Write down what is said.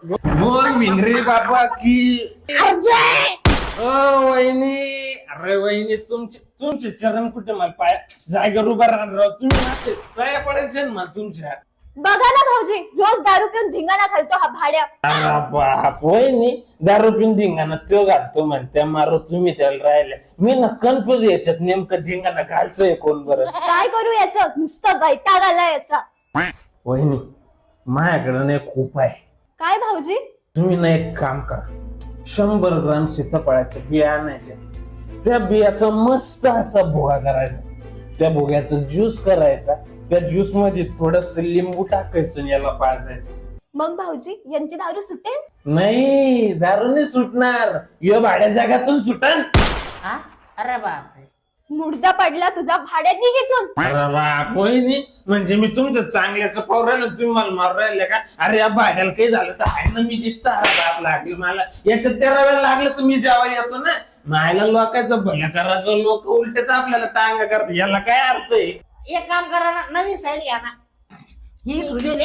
बोल भिंगरी बाबा की वहिनी. अरे वहिनी तुमचे चरण कुठे मला पाय जागेवर उभा राहणार तुम्ही पाया पडायचे ना मला तुमच्या. बघा ना भाऊजी, रोज दारू पिऊन धिंगाणा घालतो हा भाड्या. अरे बाप वहिनी, दारू पिऊन धिंगाणा तो घालतो म्हणत्या मारो तुम्ही त्याला राहिल्या. मी ना कन्फ्युज याच्यात नेमकं धिंगाणा घालतोय कोण बरं. काय करू याचं, नुसतं वैताग आला याचा. वहिनी माझ्याकडे ना एक खूप आहे. काय भाऊजी? तुम्ही ना एक काम करा, 100 ग्राम सीताफळाच्या बिया आणायच्या. त्या बियाचा मस्त असा भोगा करायचा. त्या भोग्याचा ज्यूस करायचा. त्या ज्यूस मध्ये थोडस लिंबू टाकायचं आणि याला पाजायचं. मग भाऊजी यांची दारू सुटेल? नाही, दारू नाही सुटणार. यो भाड्या जगातून सुटन. अरे बापरे, मुर्दा पडला तुझा, भाड्यात निघितून. अरे बाप वहिनी, म्हणजे मी तुमचं चांगल्याचं पाहू राहिलो, तुम्ही मला मारू राहिले का? अरे या भाड्याला काही झालं तर आहे ना, मी जिंकता. बाप लागली मला याच्यात 13 वेळा लागलं तर मी जेव्हा येतो ना. मायला लोकांचं भलं करायचं, लोक उलटेच आपल्याला टांगा करतात. याला काय अर्थ आहे? एक काम करा ना, नवीन साईड घ्या ना. ही सुजलेली